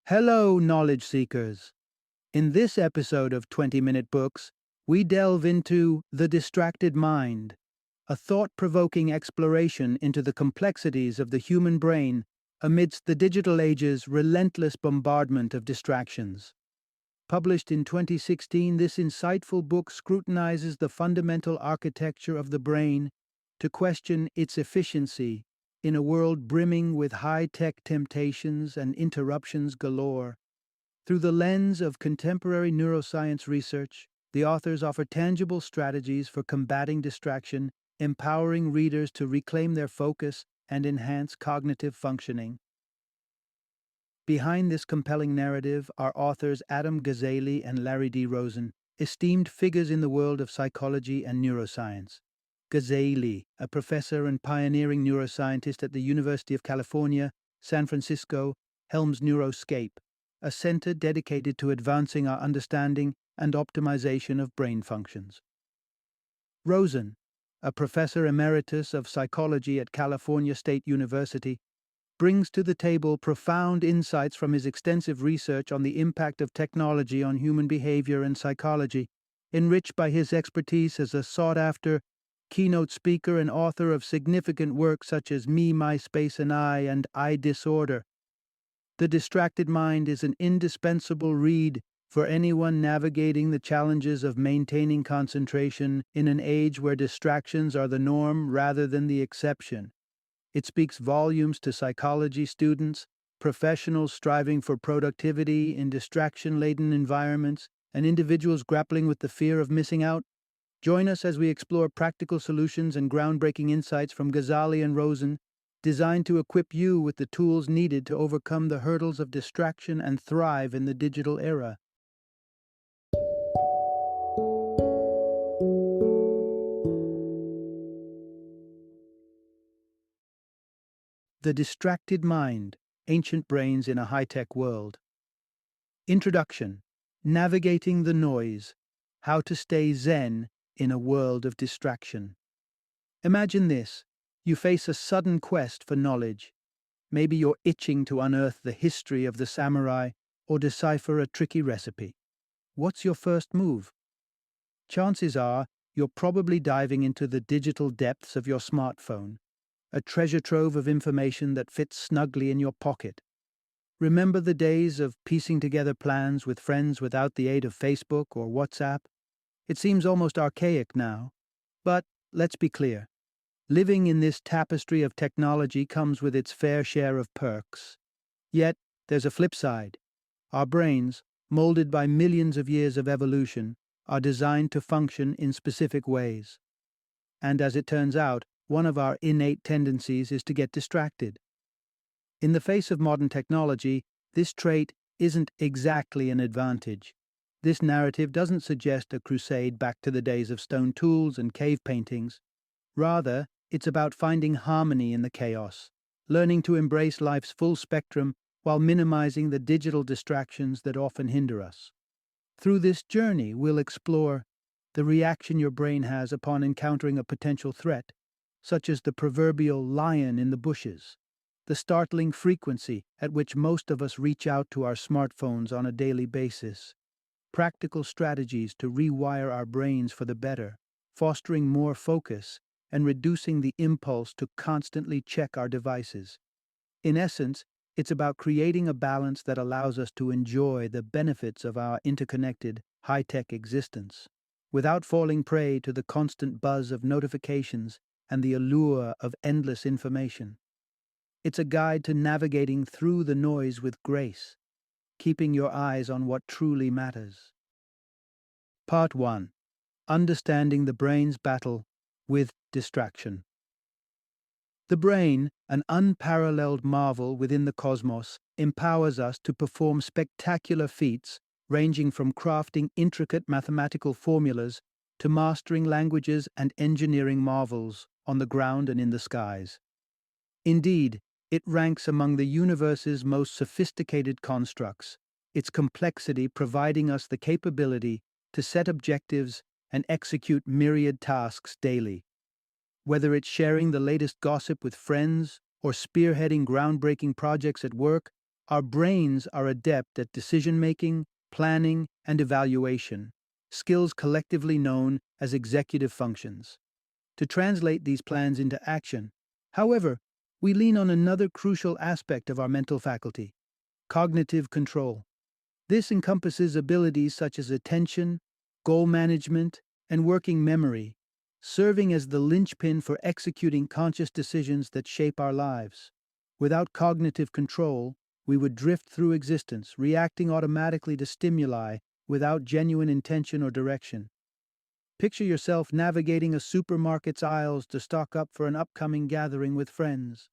Hello, knowledge seekers. In this episode of 20-Minute Books, we delve into The Distracted Mind, a thought-provoking exploration into the complexities of the human brain amidst the digital age's relentless bombardment of distractions. Published in 2016, this insightful book scrutinizes the fundamental architecture of the brain to question its efficiency in a world brimming with high-tech temptations and interruptions galore. Through the lens of contemporary neuroscience research, the authors offer tangible strategies for combating distraction, empowering readers to reclaim their focus and enhance cognitive functioning. Behind this compelling narrative are authors Adam Gazzaley and Larry D. Rosen, esteemed figures in the world of psychology and neuroscience. Gazzaley, a professor and pioneering neuroscientist at the University of California, San Francisco, helms Neuroscape, a center dedicated to advancing our understanding and optimization of brain functions. Rosen, a professor emeritus of psychology at California State University, brings to the table profound insights from his extensive research on the impact of technology on human behavior and psychology, enriched by his expertise as a sought-after keynote speaker and author of significant work such as Me, My Space and I Disorder. The Distracted Mind is an indispensable read for anyone navigating the challenges of maintaining concentration in an age where distractions are the norm rather than the exception. It speaks volumes to psychology students, professionals striving for productivity in distraction-laden environments, and individuals grappling with the fear of missing out. Join us as we explore practical solutions and groundbreaking insights from Gazzaley and Rosen, designed to equip you with the tools needed to overcome the hurdles of distraction and thrive in the digital era. The Distracted Mind, Ancient Brains in a High-Tech World. Introduction: Navigating the Noise, How to Stay Zen in a World of Distraction. Imagine this: you face a sudden quest for knowledge. Maybe you're itching to unearth the history of the samurai or decipher a tricky recipe. What's your first move? Chances are you're probably diving into the digital depths of your smartphone, a treasure trove of information that fits snugly in your pocket. Remember the days of piecing together plans with friends without the aid of Facebook or WhatsApp? It seems almost archaic now. But let's be clear. Living in this tapestry of technology comes with its fair share of perks. Yet, there's a flip side. Our brains, molded by millions of years of evolution, are designed to function in specific ways. And as it turns out, one of our innate tendencies is to get distracted. In the face of modern technology, this trait isn't exactly an advantage. This narrative doesn't suggest a crusade back to the days of stone tools and cave paintings. Rather, it's about finding harmony in the chaos, learning to embrace life's full spectrum while minimizing the digital distractions that often hinder us. Through this journey, we'll explore the reaction your brain has upon encountering a potential threat, such as the proverbial lion in the bushes, the startling frequency at which most of us reach out to our smartphones on a daily basis, practical strategies to rewire our brains for the better, fostering more focus and reducing the impulse to constantly check our devices. In essence, it's about creating a balance that allows us to enjoy the benefits of our interconnected, high-tech existence, without falling prey to the constant buzz of notifications and the allure of endless information. It's a guide to navigating through the noise with grace, keeping your eyes on what truly matters. Part 1. Understanding the brain's battle with distraction. The brain, an unparalleled marvel within the cosmos, empowers us to perform spectacular feats ranging from crafting intricate mathematical formulas to mastering languages and engineering marvels on the ground and in the skies. Indeed, it ranks among the universe's most sophisticated constructs, its complexity providing us the capability to set objectives and execute myriad tasks daily. Whether it's sharing the latest gossip with friends or spearheading groundbreaking projects at work, Our brains are adept at decision-making, planning, and evaluation, skills collectively known as executive functions. To translate these plans into action, however, we lean on another crucial aspect of our mental faculty: cognitive control. This encompasses abilities such as attention, goal management, and working memory, serving as the linchpin for executing conscious decisions that shape our lives. Without cognitive control, we would drift through existence, reacting automatically to stimuli without genuine intention or direction. Picture yourself navigating a supermarket's aisles to stock up for an upcoming gathering with friends.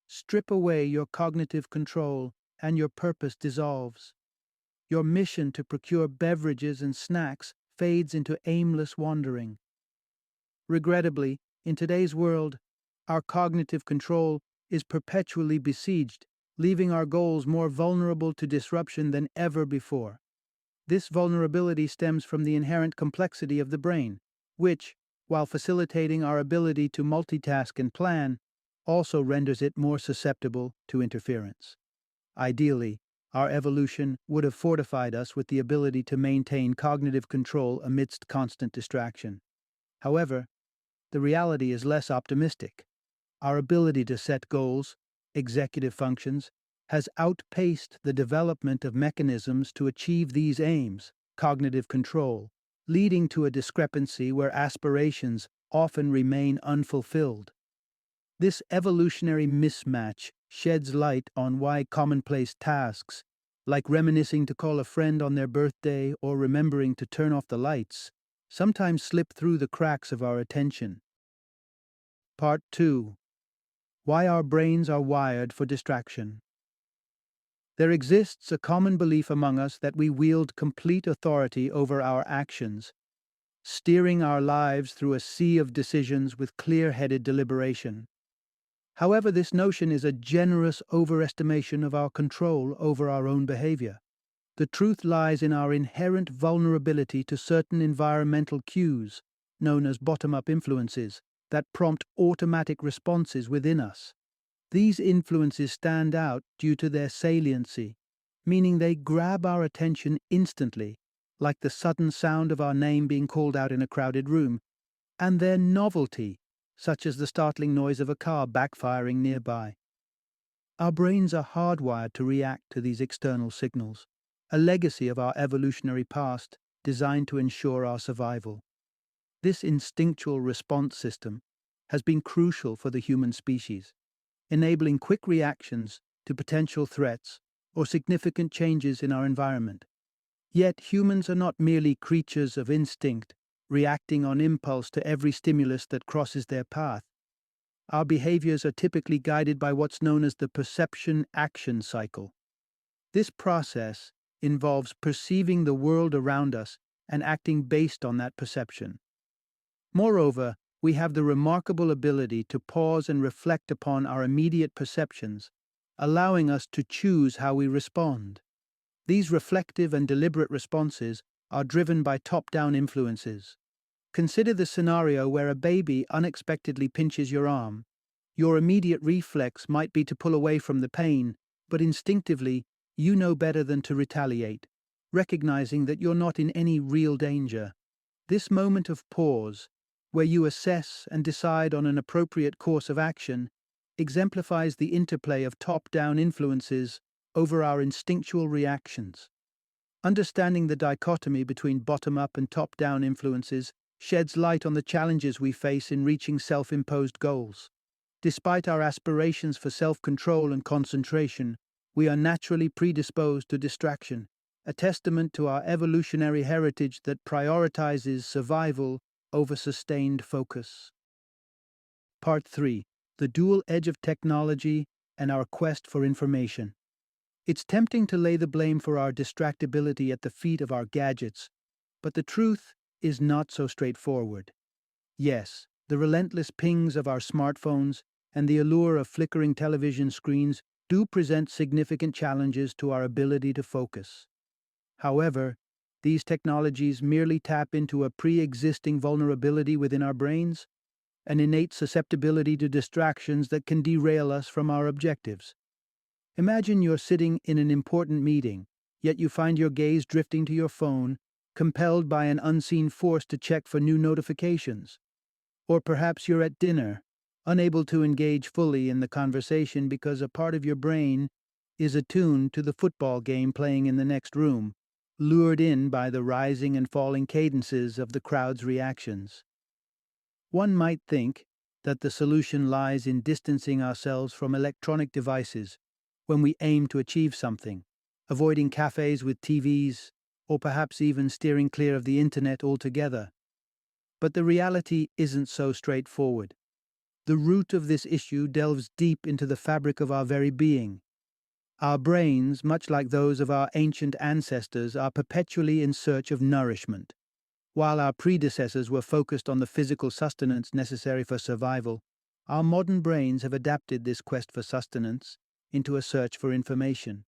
Strip away your cognitive control, and your purpose dissolves. Your mission to procure beverages and snacks fades into aimless wandering. Regrettably, in today's world, our cognitive control is perpetually besieged, leaving our goals more vulnerable to disruption than ever before. This vulnerability stems from the inherent complexity of the brain, which, while facilitating our ability to multitask and plan, also renders it more susceptible to interference. Ideally, our evolution would have fortified us with the ability to maintain cognitive control amidst constant distraction. However, the reality is less optimistic. Our ability to set goals, executive functions, has outpaced the development of mechanisms to achieve these aims, cognitive control, leading to a discrepancy where aspirations often remain unfulfilled. This evolutionary mismatch sheds light on why commonplace tasks, like reminiscing to call a friend on their birthday or remembering to turn off the lights, sometimes slip through the cracks of our attention. Part 2. Why our brains are wired for distraction. There exists a common belief among us that we wield complete authority over our actions, steering our lives through a sea of decisions with clear-headed deliberation. However, this notion is a generous overestimation of our control over our own behavior. The truth lies in our inherent vulnerability to certain environmental cues, known as bottom-up influences, that prompt automatic responses within us. These influences stand out due to their saliency, meaning they grab our attention instantly, like the sudden sound of our name being called out in a crowded room, and their novelty, such as the startling noise of a car backfiring nearby. Our brains are hardwired to react to these external signals, a legacy of our evolutionary past designed to ensure our survival. This instinctual response system has been crucial for the human species, enabling quick reactions to potential threats or significant changes in our environment. Yet humans are not merely creatures of instinct, reacting on impulse to every stimulus that crosses their path. Our behaviors are typically guided by what's known as the perception-action cycle. This process involves perceiving the world around us and acting based on that perception. Moreover, we have the remarkable ability to pause and reflect upon our immediate perceptions, allowing us to choose how we respond. These reflective and deliberate responses are driven by top-down influences. Consider the scenario where a baby unexpectedly pinches your arm. Your immediate reflex might be to pull away from the pain, but instinctively, you know better than to retaliate, recognizing that you're not in any real danger. This moment of pause, where you assess and decide on an appropriate course of action, exemplifies the interplay of top-down influences over our instinctual reactions. Understanding the dichotomy between bottom-up and top-down influences sheds light on the challenges we face in reaching self-imposed goals. Despite our aspirations for self-control and concentration, we are naturally predisposed to distraction, a testament to our evolutionary heritage that prioritizes survival over sustained focus. Part 3. The dual edge of technology and our quest for information. It's tempting to lay the blame for our distractibility at the feet of our gadgets, but the truth is not so straightforward. Yes, the relentless pings of our smartphones and the allure of flickering television screens do present significant challenges to our ability to focus. However, these technologies merely tap into a pre-existing vulnerability within our brains, an innate susceptibility to distractions that can derail us from our objectives. Imagine you're sitting in an important meeting, yet you find your gaze drifting to your phone, compelled by an unseen force to check for new notifications. Or perhaps you're at dinner, unable to engage fully in the conversation because a part of your brain is attuned to the football game playing in the next room, lured in by the rising and falling cadences of the crowd's reactions. One might think that the solution lies in distancing ourselves from electronic devices when we aim to achieve something, avoiding cafes with TVs, or perhaps even steering clear of the internet altogether. But the reality isn't so straightforward. The root of this issue delves deep into the fabric of our very being. Our brains, much like those of our ancient ancestors, are perpetually in search of nourishment. While our predecessors were focused on the physical sustenance necessary for survival, our modern brains have adapted this quest for sustenance into a search for information.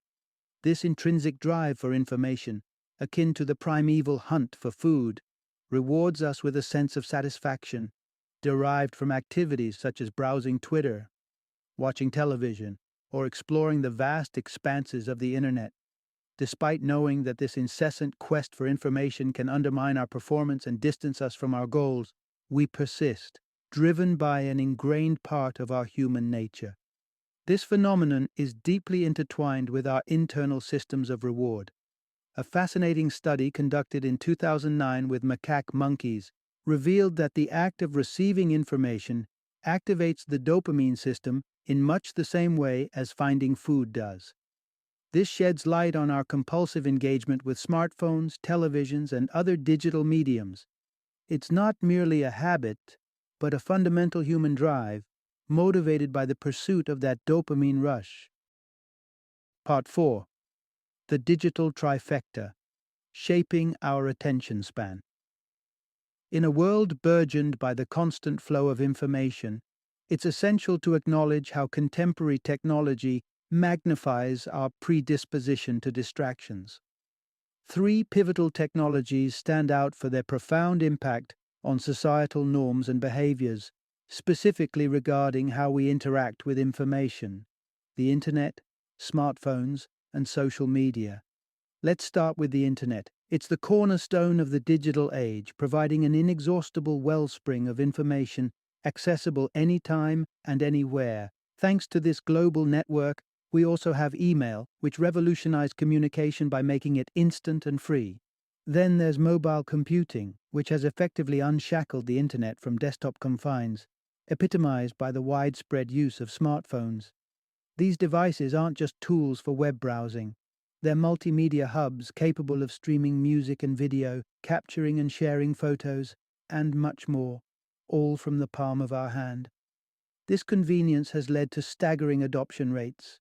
This intrinsic drive for information, akin to the primeval hunt for food, rewards us with a sense of satisfaction derived from activities such as browsing Twitter, watching television, or exploring the vast expanses of the internet. Despite knowing that this incessant quest for information can undermine our performance and distance us from our goals, we persist, driven by an ingrained part of our human nature. This phenomenon is deeply intertwined with our internal systems of reward. A fascinating study conducted in 2009 with macaque monkeys revealed that the act of receiving information activates the dopamine system in much the same way as finding food does. This sheds light on our compulsive engagement with smartphones, televisions, and other digital mediums. It's not merely a habit, but a fundamental human drive, motivated by the pursuit of that dopamine rush. Part 4. The digital trifecta, shaping our attention span. In a world burgeoned by the constant flow of information, it's essential to acknowledge how contemporary technology magnifies our predisposition to distractions. Three pivotal technologies stand out for their profound impact on societal norms and behaviors, specifically regarding how we interact with information: the internet, smartphones, and social media. Let's start with the internet. It's the cornerstone of the digital age, providing an inexhaustible wellspring of information accessible anytime and anywhere. Thanks to this global network, we also have email, which revolutionized communication by making it instant and free. Then there's mobile computing, which has effectively unshackled the internet from desktop confines, epitomized by the widespread use of smartphones. These devices aren't just tools for web browsing. They're multimedia hubs capable of streaming music and video, capturing and sharing photos, and much more, all from the palm of our hand. This convenience has led to staggering adoption rates.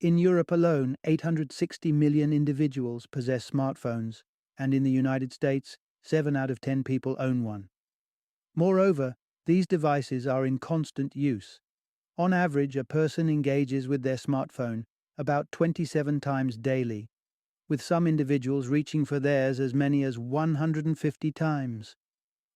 In Europe alone, 860 million individuals possess smartphones, and in the United States, 7 out of 10 people own one. Moreover, these devices are in constant use. On average, a person engages with their smartphone about 27 times daily, with some individuals reaching for theirs as many as 150 times.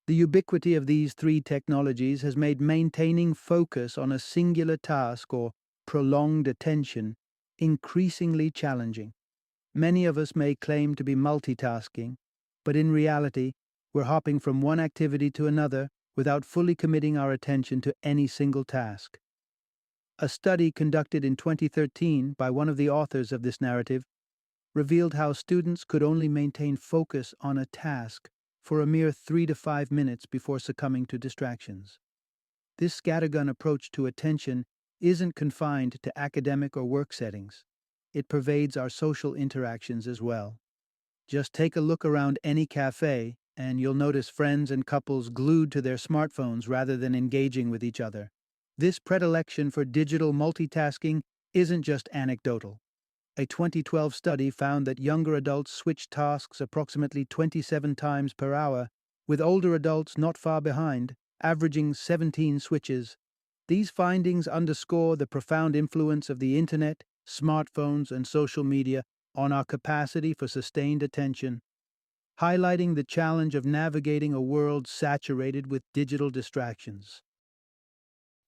The ubiquity of these three technologies has made maintaining focus on a singular task or prolonged attention increasingly challenging. Many of us may claim to be multitasking, but in reality, we're hopping from one activity to another without fully committing our attention to any single task. A study conducted in 2013 by one of the authors of this narrative revealed how students could only maintain focus on a task for a mere 3 to 5 minutes before succumbing to distractions. This scattergun approach to attention isn't confined to academic or work settings. It pervades our social interactions as well. Just take a look around any cafe, and you'll notice friends and couples glued to their smartphones rather than engaging with each other. This predilection for digital multitasking isn't just anecdotal. A 2012 study found that younger adults switch tasks approximately 27 times per hour, with older adults not far behind, averaging 17 switches. These findings underscore the profound influence of the internet, smartphones, and social media on our capacity for sustained attention, highlighting the challenge of navigating a world saturated with digital distractions.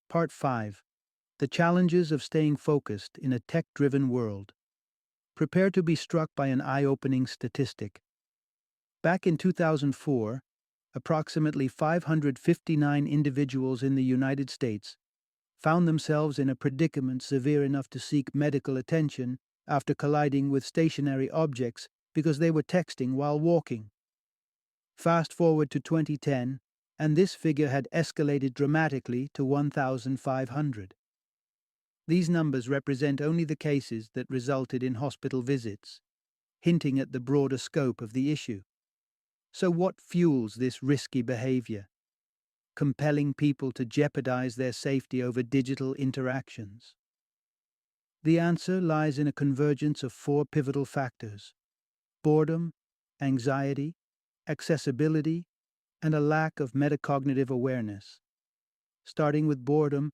Part 5. The challenges of staying focused in a tech-driven world. Prepare to be struck by an eye-opening statistic. Back in 2004, approximately 559 individuals in the United States found themselves in a predicament severe enough to seek medical attention after colliding with stationary objects because they were texting while walking. Fast forward to 2010, and this figure had escalated dramatically to 1,500. These numbers represent only the cases that resulted in hospital visits, hinting at the broader scope of the issue. So what fuels this risky behavior, compelling people to jeopardize their safety over digital interactions? The answer lies in a convergence of four pivotal factors: boredom, anxiety, accessibility, and a lack of metacognitive awareness. Starting with boredom,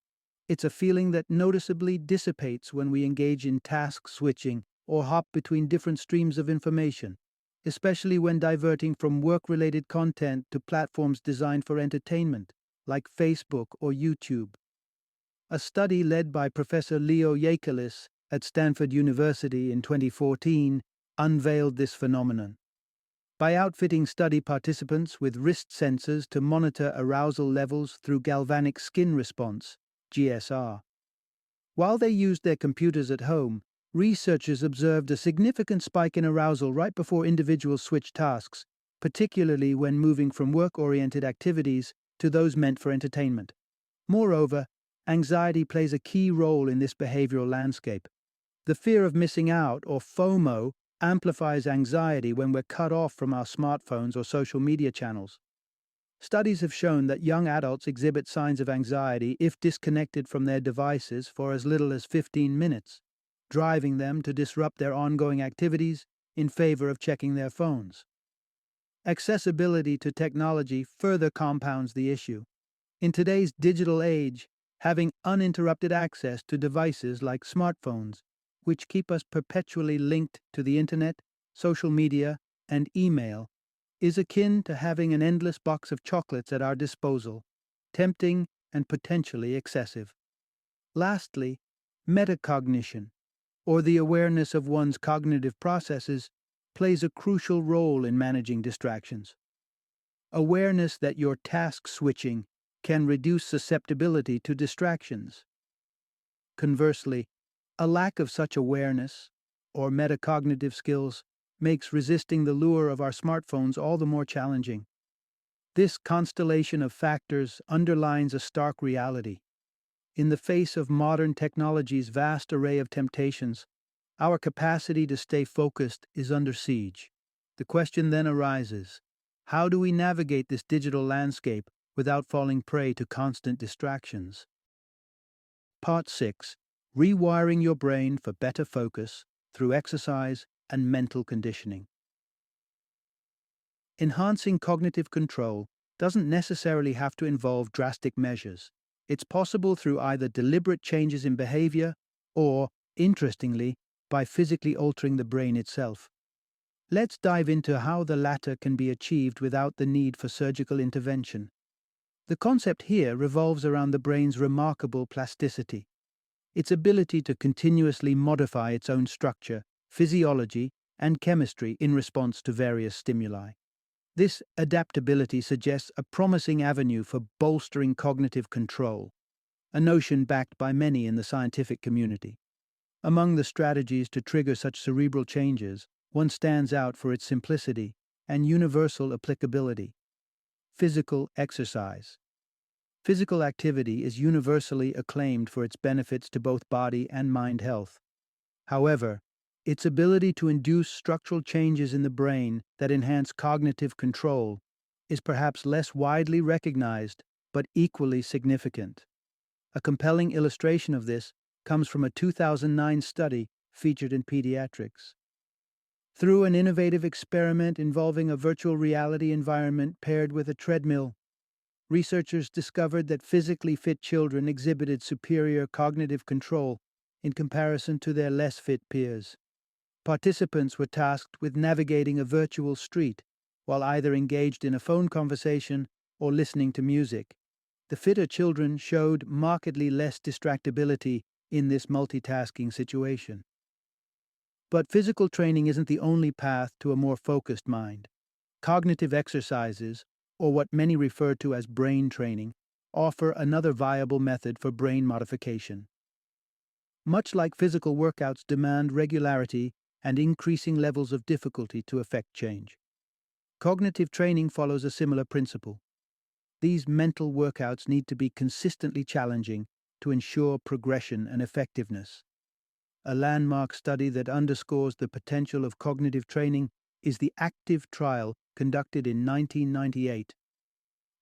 it's a feeling that noticeably dissipates when we engage in task switching or hop between different streams of information, especially when diverting from work-related content to platforms designed for entertainment, like Facebook or YouTube. A study led by Professor Leo Yakelis at Stanford University in 2014 unveiled this phenomenon. By outfitting study participants with wrist sensors to monitor arousal levels through galvanic skin response, GSR. While they used their computers at home, researchers observed a significant spike in arousal right before individuals switched tasks, particularly when moving from work-oriented activities to those meant for entertainment. Moreover, anxiety plays a key role in this behavioral landscape. The fear of missing out, or FOMO, amplifies anxiety when we're cut off from our smartphones or social media channels. Studies have shown that young adults exhibit signs of anxiety if disconnected from their devices for as little as 15 minutes, driving them to disrupt their ongoing activities in favor of checking their phones. Accessibility to technology further compounds the issue. In today's digital age, having uninterrupted access to devices like smartphones, which keep us perpetually linked to the internet, social media, and email, is akin to having an endless box of chocolates at our disposal, tempting and potentially excessive. Lastly, metacognition, or the awareness of one's cognitive processes, plays a crucial role in managing distractions. Awareness that you're task switching can reduce susceptibility to distractions. Conversely, a lack of such awareness, or metacognitive skills, makes resisting the lure of our smartphones all the more challenging. This constellation of factors underlines a stark reality. In the face of modern technology's vast array of temptations, our capacity to stay focused is under siege. The question then arises: how do we navigate this digital landscape without falling prey to constant distractions? Part 6. Rewiring your brain for better focus through exercise and mental conditioning. Enhancing cognitive control doesn't necessarily have to involve drastic measures. It's possible through either deliberate changes in behavior or, interestingly, by physically altering the brain itself. Let's dive into how the latter can be achieved without the need for surgical intervention. The concept here revolves around the brain's remarkable plasticity, its ability to continuously modify its own structure, physiology, and chemistry in response to various stimuli. This adaptability suggests a promising avenue for bolstering cognitive control, a notion backed by many in the scientific community. Among the strategies to trigger such cerebral changes, one stands out for its simplicity and universal applicability: physical exercise. Physical activity is universally acclaimed for its benefits to both body and mind health. However, its ability to induce structural changes in the brain that enhance cognitive control is perhaps less widely recognized, but equally significant. A compelling illustration of this comes from a 2009 study featured in Pediatrics. Through an innovative experiment involving a virtual reality environment paired with a treadmill, researchers discovered that physically fit children exhibited superior cognitive control in comparison to their less fit peers. Participants were tasked with navigating a virtual street while either engaged in a phone conversation or listening to music, The fitter children showed markedly less distractibility in this multitasking situation. But physical training isn't the only path to a more focused mind. Cognitive exercises, or what many refer to as brain training, offer another viable method for brain modification. Much like physical workouts demand regularity and increasing levels of difficulty to effect change. Cognitive training follows a similar principle. These mental workouts need to be consistently challenging to ensure progression and effectiveness. A landmark study that underscores the potential of cognitive training is the active trial conducted in 1998.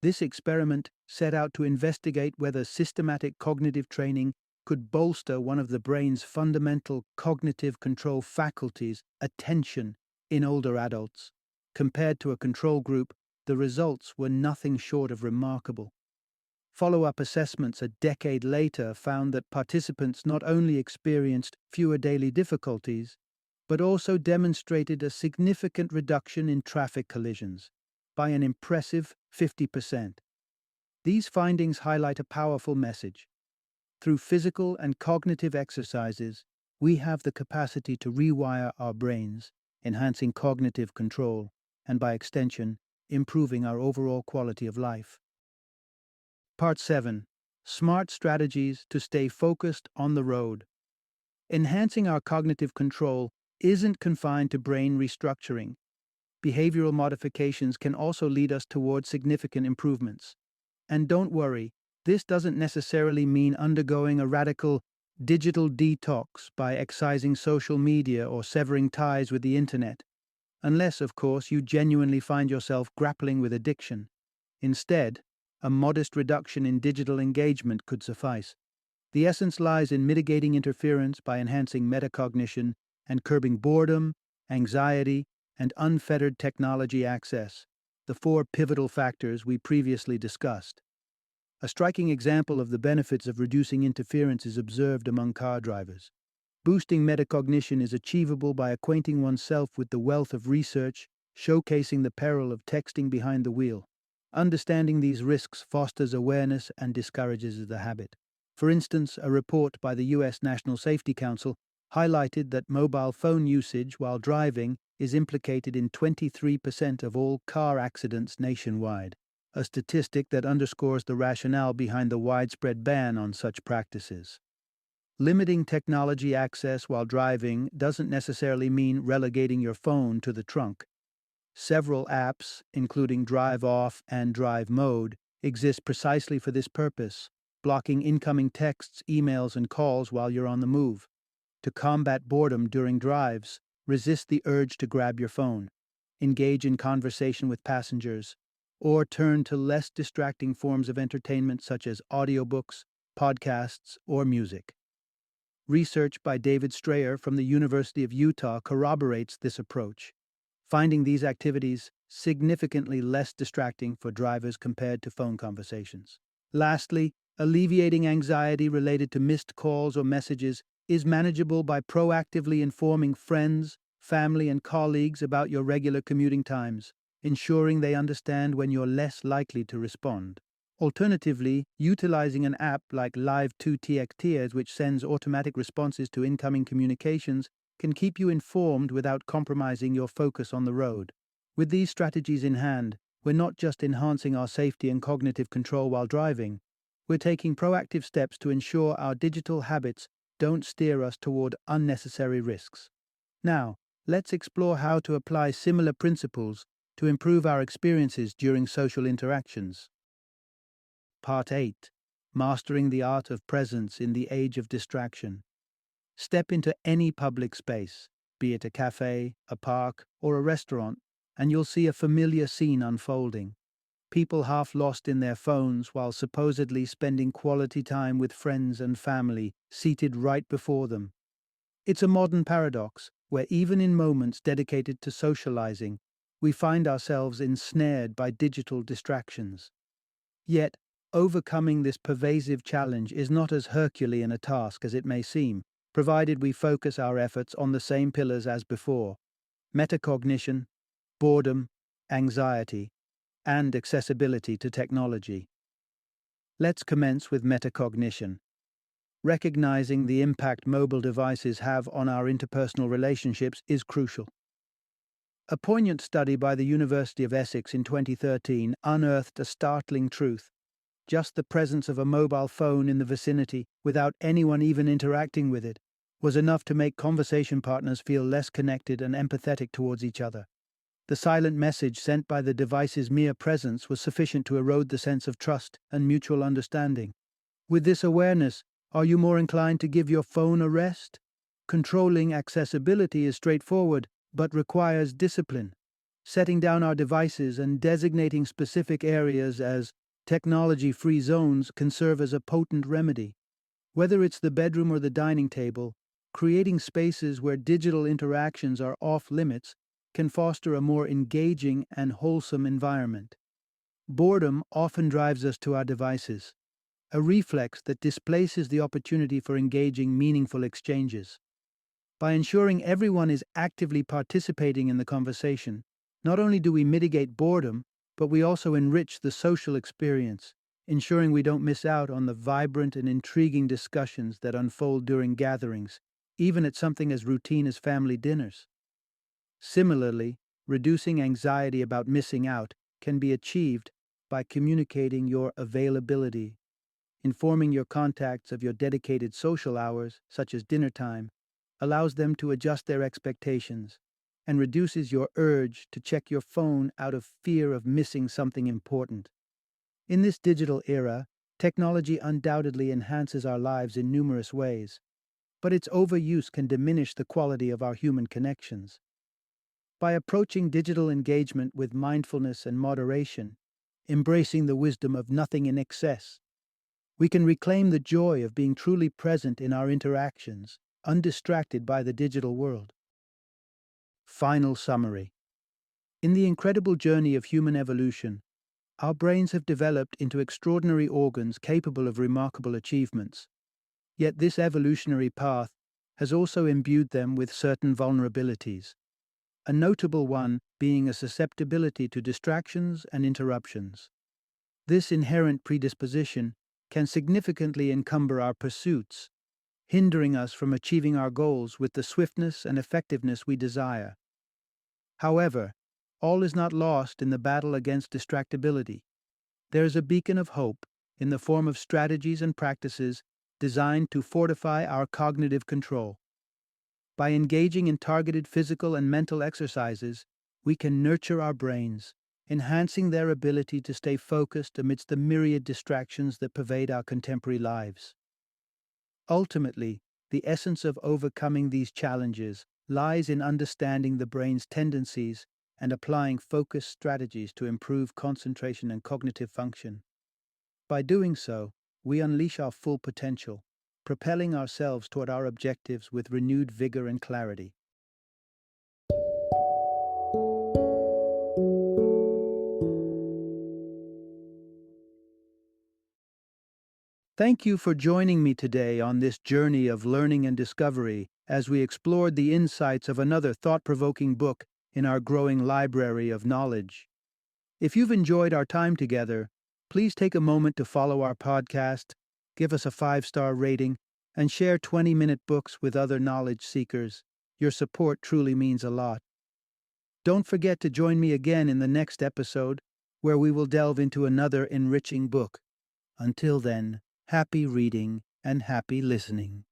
This experiment set out to investigate whether systematic cognitive training could bolster one of the brain's fundamental cognitive control faculties, attention, in older adults. Compared to a control group, the results were nothing short of remarkable. Follow-up assessments a decade later found that participants not only experienced fewer daily difficulties, but also demonstrated a significant reduction in traffic collisions, by an impressive 50%. These findings highlight a powerful message. Through physical and cognitive exercises, we have the capacity to rewire our brains, enhancing cognitive control, and by extension, improving our overall quality of life. Part 7. Smart Strategies to Stay Focused on the Road. Enhancing our cognitive control isn't confined to brain restructuring. Behavioral modifications can also lead us toward significant improvements. And don't worry, this doesn't necessarily mean undergoing a radical digital detox by excising social media or severing ties with the internet, unless, of course, you genuinely find yourself grappling with addiction. Instead, a modest reduction in digital engagement could suffice. The essence lies in mitigating interference by enhancing metacognition and curbing boredom, anxiety, and unfettered technology access, the four pivotal factors we previously discussed. A striking example of the benefits of reducing interference is observed among car drivers. Boosting metacognition is achievable by acquainting oneself with the wealth of research showcasing the peril of texting behind the wheel. Understanding these risks fosters awareness and discourages the habit. For instance, a report by the U.S. National Safety Council highlighted that mobile phone usage while driving is implicated in 23% of all car accidents nationwide, a statistic that underscores the rationale behind the widespread ban on such practices. Limiting technology access while driving doesn't necessarily mean relegating your phone to the trunk. Several apps, including Drive Off and Drive Mode, exist precisely for this purpose, blocking incoming texts, emails, and calls while you're on the move. To combat boredom during drives, resist the urge to grab your phone, engage in conversation with passengers, or turn to less distracting forms of entertainment such as audiobooks, podcasts, or music. Research by David Strayer from the University of Utah corroborates this approach, finding these activities significantly less distracting for drivers compared to phone conversations. Lastly, alleviating anxiety related to missed calls or messages is manageable by proactively informing friends, family, and colleagues about your regular commuting times, ensuring they understand when you're less likely to respond. Alternatively, utilizing an app like Live2TXT, which sends automatic responses to incoming communications, can keep you informed without compromising your focus on the road. With these strategies in hand, we're not just enhancing our safety and cognitive control while driving, we're taking proactive steps to ensure our digital habits don't steer us toward unnecessary risks. Now, let's explore how to apply similar principles to improve our experiences during social interactions. Part 8. Mastering the Art of Presence in the Age of Distraction. Step into any public space, be it a cafe, a park, or a restaurant, and you'll see a familiar scene unfolding. People half lost in their phones while supposedly spending quality time with friends and family seated right before them. It's a modern paradox where even in moments dedicated to socializing, we find ourselves ensnared by digital distractions. Yet, overcoming this pervasive challenge is not as Herculean a task as it may seem, provided we focus our efforts on the same pillars as before: metacognition, boredom, anxiety, and accessibility to technology. Let's commence with metacognition. Recognizing the impact mobile devices have on our interpersonal relationships is crucial. A poignant study by the University of Essex in 2013 unearthed a startling truth. Just the presence of a mobile phone in the vicinity, without anyone even interacting with it, was enough to make conversation partners feel less connected and empathetic towards each other. The silent message sent by the device's mere presence was sufficient to erode the sense of trust and mutual understanding. With this awareness, are you more inclined to give your phone a rest? Controlling accessibility is straightforward, but requires discipline. Setting down our devices and designating specific areas as technology-free zones can serve as a potent remedy. Whether it's the bedroom or the dining table, creating spaces where digital interactions are off limits can foster a more engaging and wholesome environment. Boredom often drives us to our devices, a reflex that displaces the opportunity for engaging meaningful exchanges. By ensuring everyone is actively participating in the conversation, not only do we mitigate boredom, but we also enrich the social experience, ensuring we don't miss out on the vibrant and intriguing discussions that unfold during gatherings, even at something as routine as family dinners. Similarly, reducing anxiety about missing out can be achieved by communicating your availability, informing your contacts of your dedicated social hours, such as dinner time, allows them to adjust their expectations, and reduces your urge to check your phone out of fear of missing something important. In this digital era, technology undoubtedly enhances our lives in numerous ways, but its overuse can diminish the quality of our human connections. By approaching digital engagement with mindfulness and moderation, embracing the wisdom of nothing in excess, we can reclaim the joy of being truly present in our interactions, undistracted by the digital world. Final summary. In the incredible journey of human evolution, our brains have developed into extraordinary organs capable of remarkable achievements. Yet this evolutionary path has also imbued them with certain vulnerabilities, a notable one being a susceptibility to distractions and interruptions. This inherent predisposition can significantly encumber our pursuits, hindering us from achieving our goals with the swiftness and effectiveness we desire. However, all is not lost in the battle against distractibility. There is a beacon of hope in the form of strategies and practices designed to fortify our cognitive control. By engaging in targeted physical and mental exercises, we can nurture our brains, enhancing their ability to stay focused amidst the myriad distractions that pervade our contemporary lives. Ultimately, the essence of overcoming these challenges lies in understanding the brain's tendencies and applying focused strategies to improve concentration and cognitive function. By doing so, we unleash our full potential, propelling ourselves toward our objectives with renewed vigor and clarity. Thank you for joining me today on this journey of learning and discovery as we explored the insights of another thought-provoking book in our growing library of knowledge. If you've enjoyed our time together, please take a moment to follow our podcast, give us a 5-star rating, and share 20-minute books with other knowledge seekers. Your support truly means a lot. Don't forget to join me again in the next episode, where we will delve into another enriching book. Until then, happy reading and happy listening.